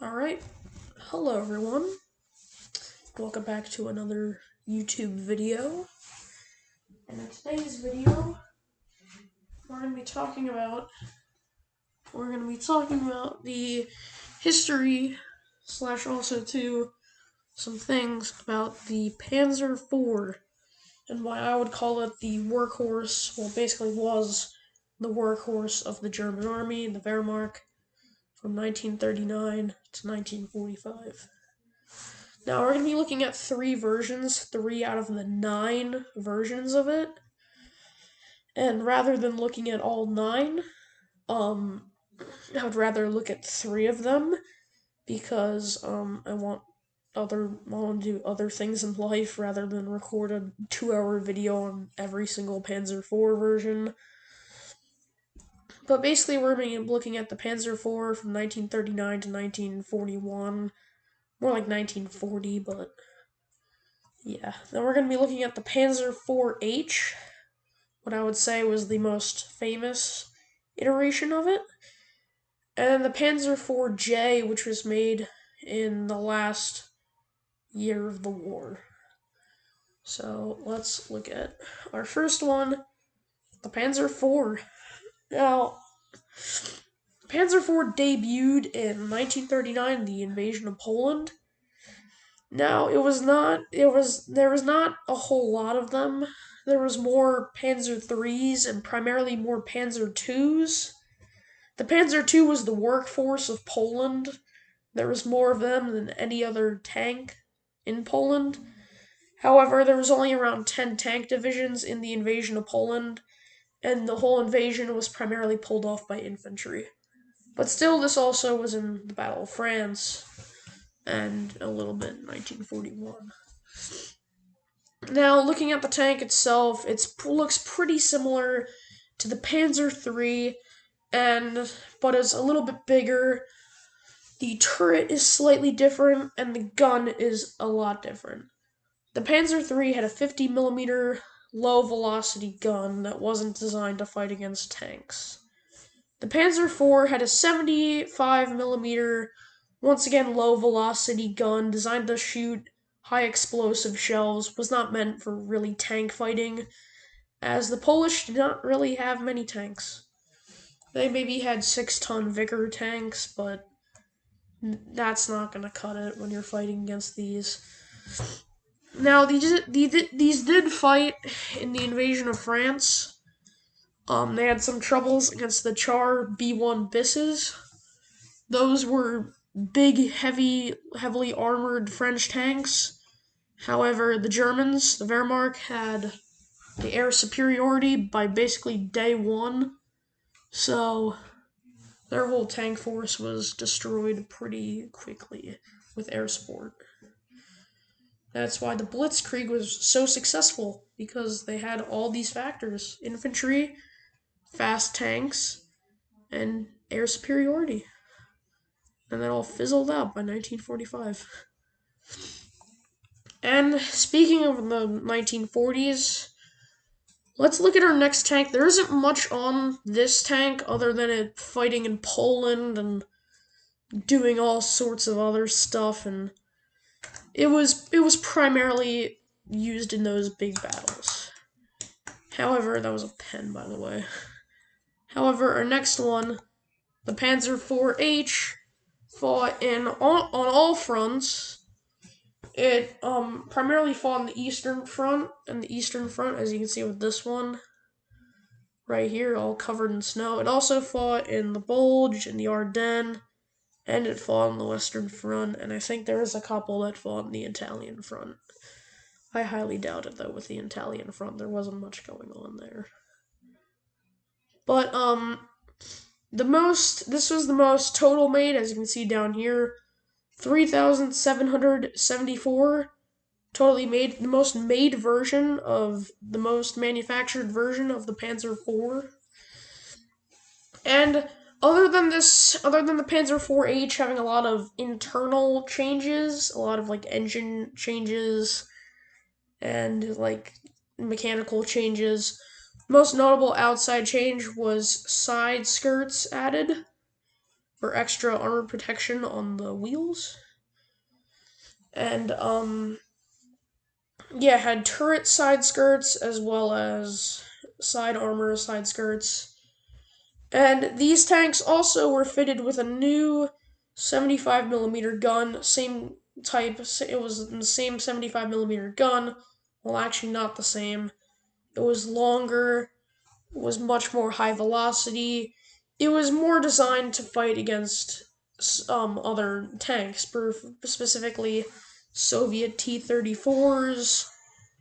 Alright, hello everyone. Welcome back to another YouTube video. And in today's video, we're going to be talking about the history / also to some things about the Panzer IV and why I would call it the workhorse, well basically was the workhorse of the German army, the Wehrmacht, from 1939 to 1945. Now, we're going to be looking at 3 versions, 3 out of the 9 versions of it. And rather than looking at all 9, I would rather look at 3 of them because I want to do other things in life rather than record a 2-hour video on every single Panzer IV version. But basically, we're going to be looking at the Panzer IV from 1939 to 1941. More like 1940, but yeah. Then we're going to be looking at the Panzer IVH, what I would say was the most famous iteration of it. And the Panzer IV, which was made in the last year of the war. So let's look at our first one, the Panzer IV. Now, Panzer IV debuted in 1939, the invasion of Poland. Now, there was not a whole lot of them. There was more Panzer IIIs and primarily more Panzer IIs. The Panzer II was the workforce of Poland. There was more of them than any other tank in Poland. However, there was only around 10 tank divisions in the invasion of Poland, and the whole invasion was primarily pulled off by infantry. But still, this also was in the Battle of France, and a little bit in 1941. Now, looking at the tank itself, it looks pretty similar to the Panzer III, but it's a little bit bigger. The turret is slightly different, and the gun is a lot different. The Panzer III had a 50mm low-velocity gun that wasn't designed to fight against tanks. The Panzer IV had a 75mm, once again low-velocity gun designed to shoot high-explosive shells, was not meant for really tank fighting, as the Polish did not really have many tanks. They maybe had 6-ton Vickers tanks, but that's not going to cut it when you're fighting against these. Now, these did fight in the invasion of France. They had some troubles against the Char B-1 Bisses. Those were big, heavily armored French tanks. However, the Germans, the Wehrmacht, had the air superiority by basically day 1. So, their whole tank force was destroyed pretty quickly with air support. That's why the Blitzkrieg was so successful, because they had all these factors: infantry, fast tanks, and air superiority. And that all fizzled out by 1945. And speaking of the 1940s, let's look at our next tank. There isn't much on this tank other than it fighting in Poland and doing all sorts of other stuff, and it was primarily used in those big battles. However, that was a pen, by the way. However, our next one, the Panzer IVH, fought on all fronts. It primarily fought on the Eastern Front, as you can see with this one right here, all covered in snow. It also fought in the Bulge, in the Ardennes, and it fought on the Western Front, and I think there was a couple that fought on the Italian Front. I highly doubt it, though, with the Italian Front. There wasn't much going on there. But, this was the most total made, as you can see down here, 3,774 totally made, the most made version of the most manufactured version of the Panzer IV. And other than the Panzer IVH having a lot of internal changes, a lot of like engine changes and like mechanical changes, most notable outside change was side skirts added. for extra armor protection on the wheels. And yeah, had turret side skirts as well as side armor side skirts. And these tanks also were fitted with a new 75mm gun, same type. It was the same 75mm gun. Well, actually, not the same. It was longer. It was much more high velocity. It was more designed to fight against other tanks, specifically Soviet T-34s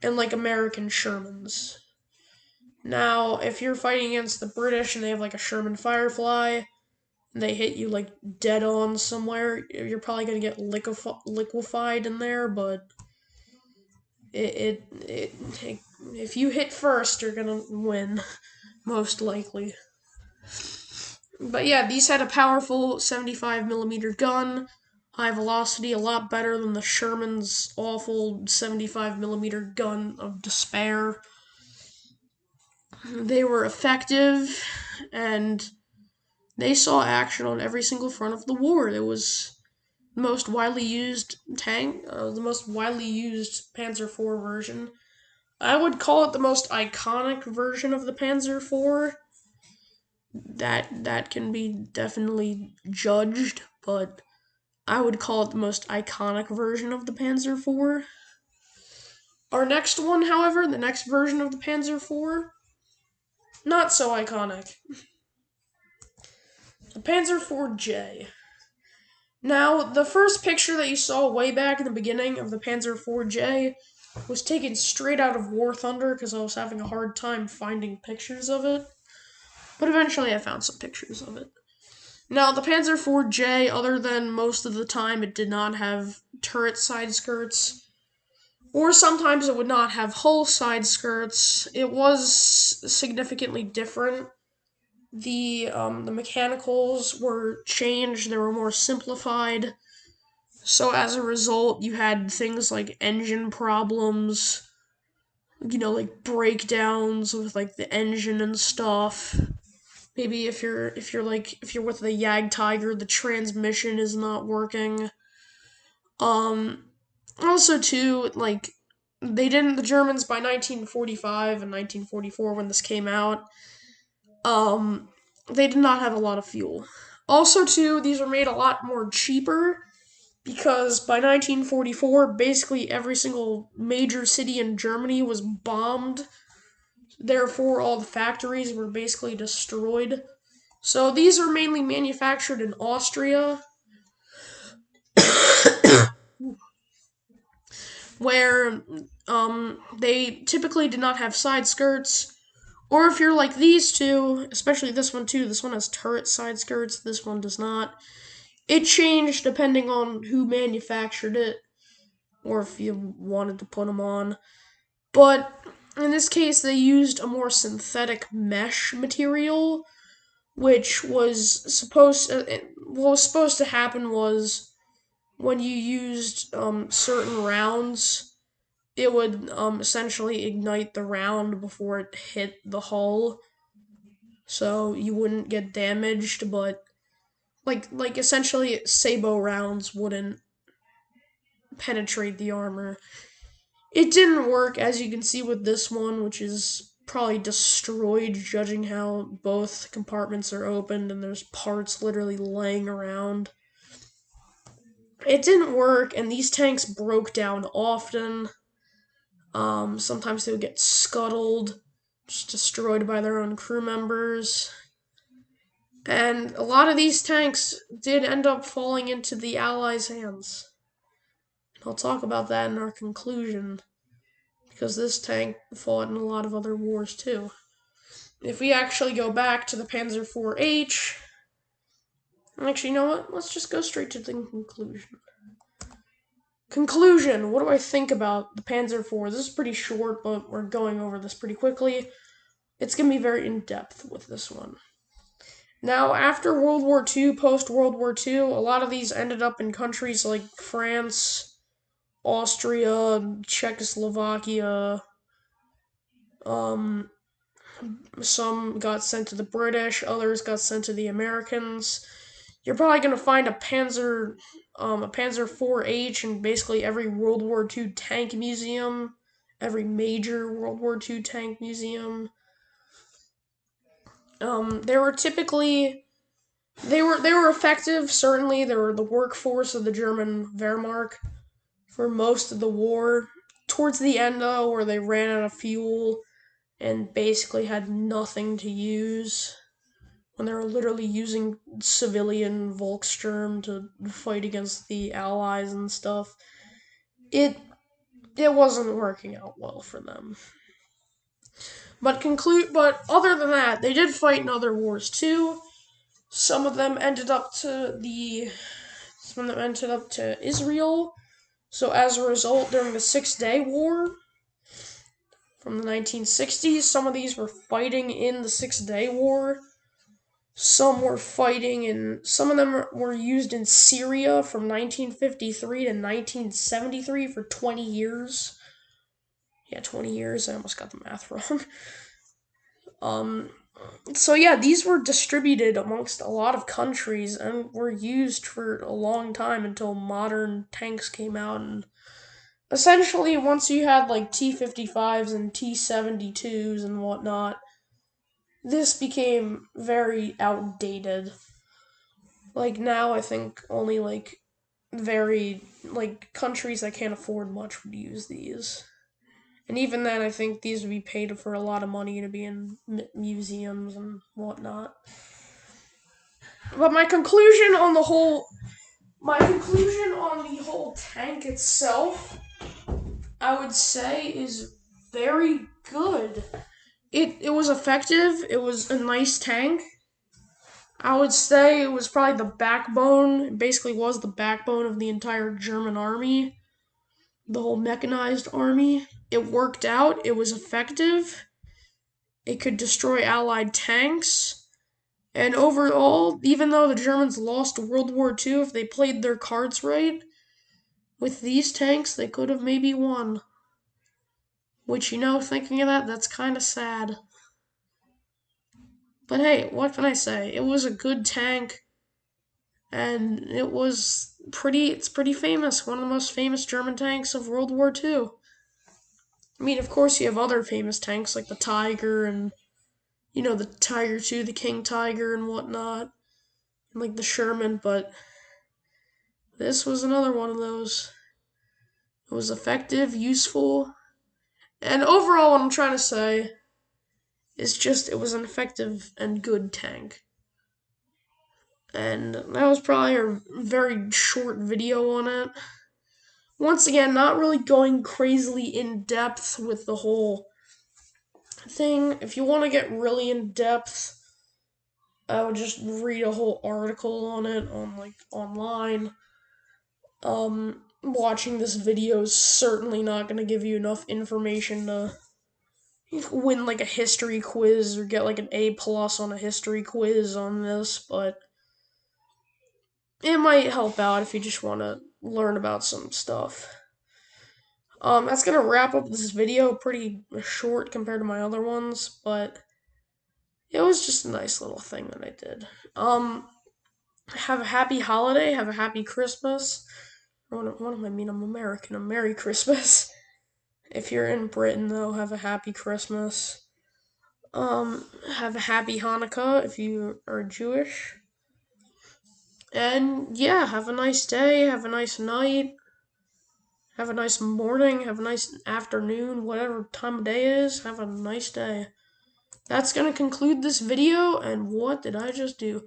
and like American Shermans. Now, if you're fighting against the British and they have like a Sherman Firefly, and they hit you like dead on somewhere, you're probably gonna get liquefied in there. But it if you hit first, you're gonna win most likely. But yeah, these had a powerful 75mm gun, high velocity, a lot better than the Sherman's awful 75mm gun of despair. They were effective, and they saw action on every single front of the war. It was the most widely used tank, the most widely used Panzer IV version. I would call it the most iconic version of the Panzer IV. That can be definitely judged, but I would call it the most iconic version of the Panzer IV. Our next one, however, the next version of the Panzer IV, not so iconic. The Panzer IVJ. Now, the first picture that you saw way back in the beginning of the Panzer IVJ was taken straight out of War Thunder because I was having a hard time finding pictures of it. But eventually I found some pictures of it. Now, the Panzer IVJ, other than most of the time it did not have turret side skirts, or sometimes it would not have hull side skirts, it was significantly different. The mechanicals were changed, they were more simplified. So as a result, you had things like engine problems, like breakdowns with like the engine and stuff. Maybe if you're with the Yag Tiger, the transmission is not working. Um Also too, like the Germans by 1945 and 1944 when this came out, they did not have a lot of fuel. Also too, these were made a lot more cheaper because by 1944, basically every single major city in Germany was bombed. Therefore, all the factories were basically destroyed. So these are mainly manufactured in Austria, where they typically did not have side skirts. Or if you're like these two, especially this one too, this one has turret side skirts, this one does not. It changed depending on who manufactured it, or if you wanted to put them on. But in this case, they used a more synthetic mesh material, which what was supposed to happen was when you used certain rounds, it would essentially ignite the round before it hit the hull, so you wouldn't get damaged. But like essentially, sabot rounds wouldn't penetrate the armor. It didn't work, as you can see with this one, which is probably destroyed, judging how both compartments are opened and there's parts literally laying around. It didn't work, and these tanks broke down often. Sometimes they would get scuttled, just destroyed by their own crew members. And a lot of these tanks did end up falling into the Allies' hands. I'll talk about that in our conclusion, because this tank fought in a lot of other wars too. If we actually go back to the Panzer IVH, actually, you know what? Let's just go straight to the conclusion. Conclusion, what do I think about the Panzer IV? This is pretty short, but we're going over this pretty quickly. It's going to be very in-depth with this one. Now, after World War II, post-World War II, a lot of these ended up in countries like France, Austria, Czechoslovakia. Some got sent to the British, others got sent to the Americans. You're probably gonna find a Panzer IVH in basically every World War II tank museum, every major World War II tank museum. They were typically they were effective. Certainly, they were the workforce of the German Wehrmacht for most of the war. Towards the end, though, where they ran out of fuel and basically had nothing to use, when they were literally using civilian Volkssturm to fight against the Allies and stuff, it it wasn't working out well for them. But other than that, they did fight in other wars too. Some of them ended up to the some of them ended up to Israel. So as a result, during the 6 Day War from the 1960s, some of these were fighting in the 6 Day War. Some of them were used in Syria from 1953 to 1973 for 20 years. Yeah, 20 years. I almost got the math wrong. Um, so yeah, these were distributed amongst a lot of countries and were used for a long time until modern tanks came out. And essentially, once you had like T-55s and T-72s and whatnot, this became very outdated. Like now, I think only very countries that can't afford much would use these. And even then, I think these would be paid for a lot of money to be in museums and whatnot. But my conclusion on the whole tank itself, I would say, is very good. It was effective. It was a nice tank. I would say it was probably the backbone. It basically was the backbone of the entire German army, the whole mechanized army. It worked out. It was effective. It could destroy Allied tanks. And overall, even though the Germans lost World War II, if they played their cards right, with these tanks, they could have maybe won. Which, thinking of that, that's kind of sad. But hey, what can I say? It was a good tank, and it's pretty famous. One of the most famous German tanks of World War II. I mean, of course, you have other famous tanks like the Tiger and, the Tiger II, the King Tiger and whatnot, and like the Sherman, but this was another one of those. It was effective, useful, and overall, what I'm trying to say is just it was an effective and good tank. And that was probably a very short video on it. Once again, not really going crazily in depth with the whole thing. If you want to get really in depth, I would just read a whole article on it on online. Watching this video is certainly not going to give you enough information to win like a history quiz or get like an A+ on a history quiz on this, but it might help out if you just want to learn about some stuff. That's gonna wrap up this video. Pretty short compared to my other ones, but it was just a nice little thing that I did. Have a happy holiday. Have a happy Christmas. What am I mean? I'm American. A Merry Christmas. If you're in Britain, though, have a happy Christmas. Have a happy Hanukkah if you are Jewish. And yeah, have a nice day. Have a nice night. Have a nice morning. Have a nice afternoon. Whatever time of day it is. Have a nice day. That's going to conclude this video. And what did I just do?